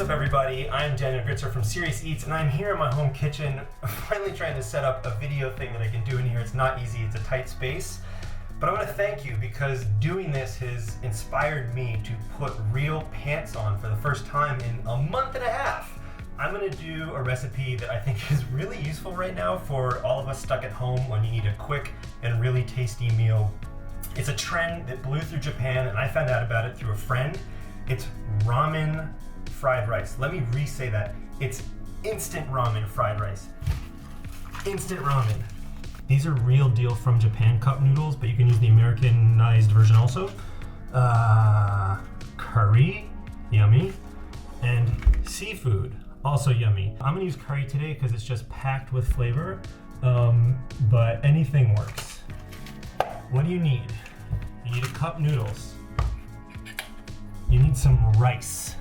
What's up everybody, I'm Daniel Gritzer from Serious Eats and I'm here in my home kitchen finally trying to set up a video thing that I can do in here. It's not easy, it's a tight space. But I want to thank you because doing this has inspired me to put real pants on for the first time in a month and a half. I'm going to do a recipe that I think is really useful right now for all of us stuck at home when you need a quick and really tasty meal. It's a trend that blew through Japan and I found out about it through a friend. It's ramen fried rice. Let me re-say that. It's instant ramen fried rice. Instant ramen. These are real deal from Japan cup noodles, but you can use the Americanized version also. Curry, yummy. And seafood, also yummy. I'm gonna use curry today because it's just packed with flavor, but anything works. What do you need? You need a cup noodles. You need some rice.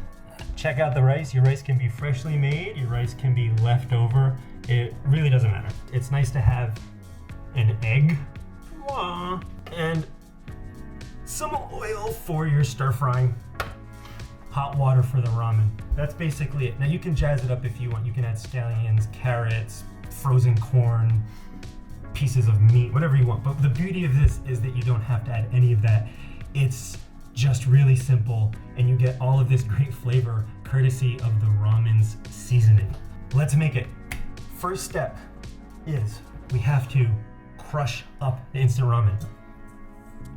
Check out the rice. Your rice can be freshly made, your rice can be leftover. It really doesn't matter. It's nice to have an egg, and some oil for your stir frying, hot water for the ramen. That's basically it. Now you can jazz it up if you want. You can add scallions, carrots, frozen corn, pieces of meat, whatever you want. But the beauty of this is that you don't have to add any of that. It's just really simple and you get all of this great flavor courtesy of the ramen's seasoning. Let's make it. First step is we have to crush up the instant ramen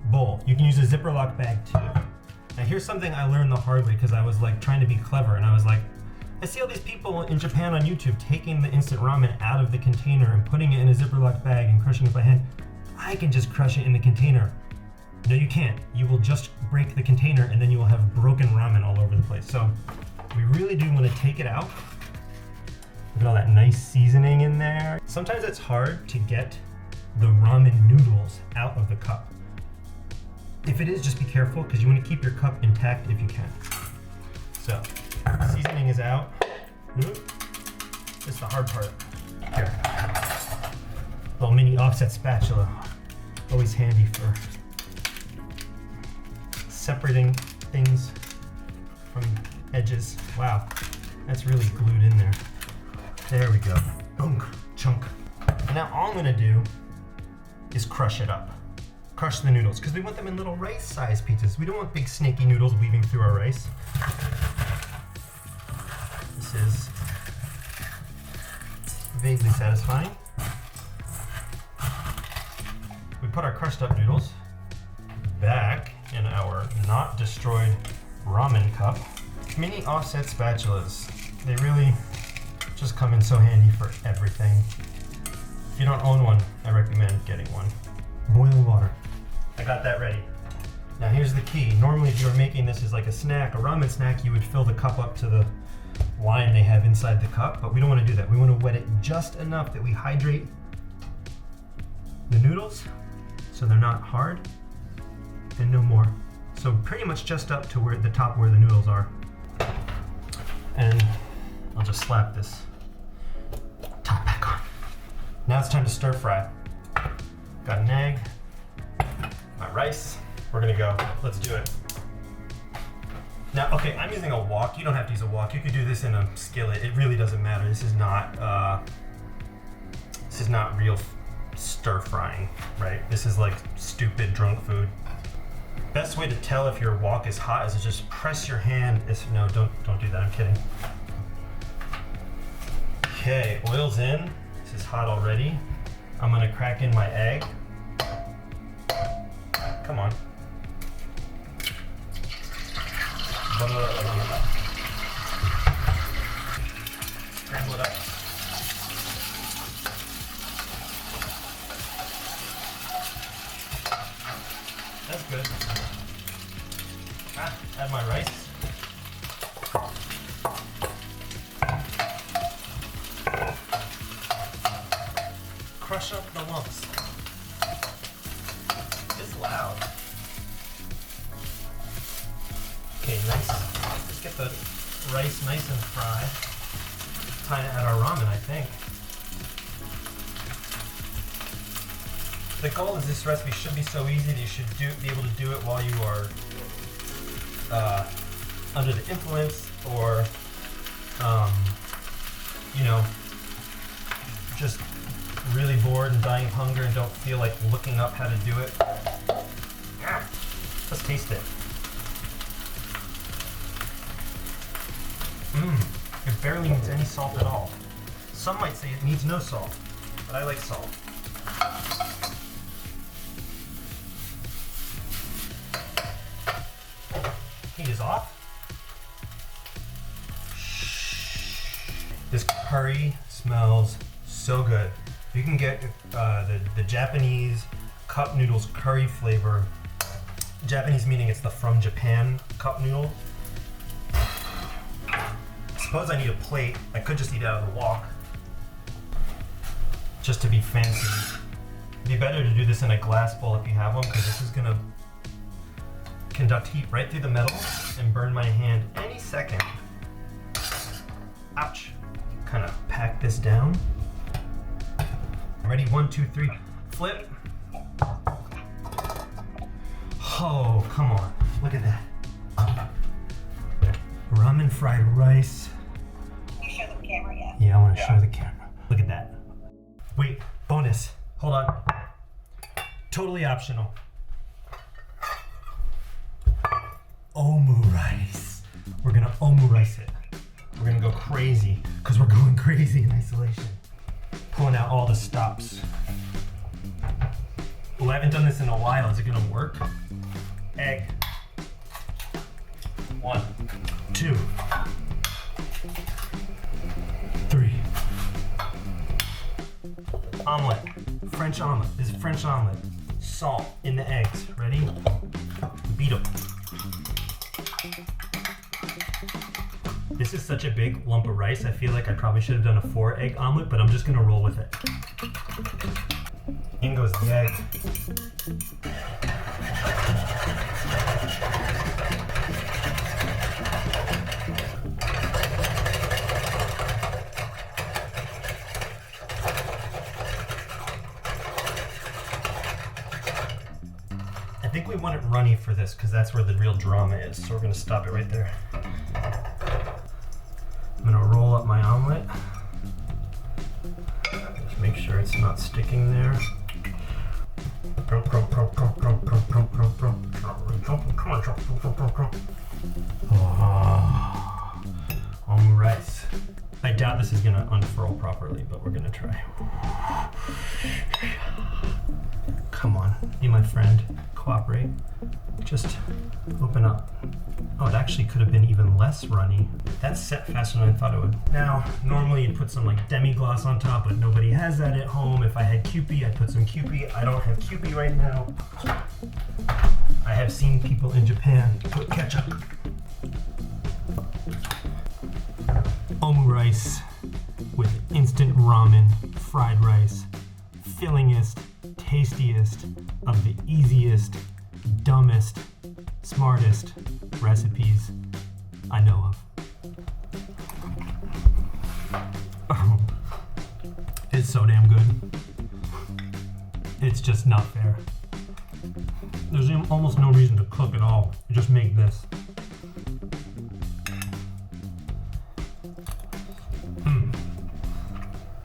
bowl. You can use a Ziploc bag too. Now here's something I learned the hard way because I was like trying to be clever and I was like, I see all these people in Japan on YouTube taking the instant ramen out of the container and putting it in a Ziploc bag and crushing it by hand. I can just crush it in the container. No, you can't. You will just break the container and then you will have broken ramen all over the place. So we really do want to take it out. Look at all that nice seasoning in there. Sometimes it's hard to get the ramen noodles out of the cup. If it is, just be careful because you want to keep your cup intact if you can. So, seasoning is out. This is the hard part. Here. Little mini offset spatula. Always handy for separating things from edges. Wow, that's really glued in there. There we go. Boom, chunk. Now all I'm gonna do is crush it up. Crush the noodles, because we want them in little rice-sized pieces. We don't want big snaky noodles weaving through our rice. This is vaguely satisfying. We put our crushed up noodles back in our not destroyed ramen cup. Mini offset spatulas. They really just come in so handy for everything. If you don't own one, I recommend getting one. Boiling water. I got that ready. Now here's the key. Normally if you were making this as like a snack, a ramen snack, you would fill the cup up to the line they have inside the cup, but we don't want to do that. We want to wet it just enough that we hydrate the noodles so they're not hard and no more. So pretty much just up to where the top where the noodles are. And I'll just slap this top back on. Now it's time to stir fry. Got an egg, my rice. We're gonna go. Let's do it. Now, okay, I'm using a wok. You don't have to use a wok. You could do this in a skillet. It really doesn't matter. This is not real stir frying, right? This is like stupid drunk food. Best way to tell if your wok is hot is to just press your hand. No, don't do that. I'm kidding. Okay, oil's in. This is hot already. I'm gonna crack in my egg. Come on. Scramble it up. That's good. Add my rice. Crush up the lumps. It's loud. Okay, nice. Let's get the rice nice and fried. Time to add our ramen, I think. The goal is this recipe should be so easy that you should be able to do it while you are under the influence or you know, just really bored and dying of hunger and don't feel like looking up how to do it. Let's taste it. It barely needs any salt at all. Some might say it needs no salt, but I like salt. Heat is off. This curry smells so good. You can get the Japanese cup noodles curry flavor. Japanese meaning it's the from Japan cup noodle. I suppose I need a plate. I could just eat out of the wok, just to be fancy. It'd be better to do this in a glass bowl if you have one, because this is gonna conduct heat right through the metal and burn my hand any second. Ouch. Kind of pack this down. Ready? 1, 2, 3. Flip. Oh, come on. Look at that. Ramen fried rice. You show the camera yet? Yeah, I want to show the camera. Look at that. Wait, bonus. Hold on. Totally optional. Omu rice. We're gonna omu rice it. We're gonna go crazy, because we're going crazy in isolation. Pulling out all the stops. Well, I haven't done this in a while. Is it gonna work? Egg. 1, 2, 3. Omelet. French omelet. This is French omelet. Salt in the eggs. Ready? Beat them. This is such a big lump of rice. I feel like I probably should have done a 4-egg omelet, but I'm just gonna roll with it. In goes the egg. I think we want it runny for this because that's where the real drama is. So we're gonna stop it right there. I'm gonna roll up my omelet. Just make sure it's not sticking there. Oh, omu rice. I doubt this is gonna unfurl properly, but we're gonna try. Come on, be my friend. Cooperate. Just open up. Oh, it actually could have been even less runny. That's set faster than I thought it would. Now, normally you'd put some like demi-glace on top, but nobody has that at home. If I had Kewpie, I'd put some Kewpie. I don't have Kewpie right now. I have seen people in Japan put ketchup. Omu rice with instant ramen, fried rice, fillingest, tastiest of the easiest, dumbest, smartest recipes I know of. Oh, it's so damn good. It's just not fair. There's almost no reason to cook at all. You just make this.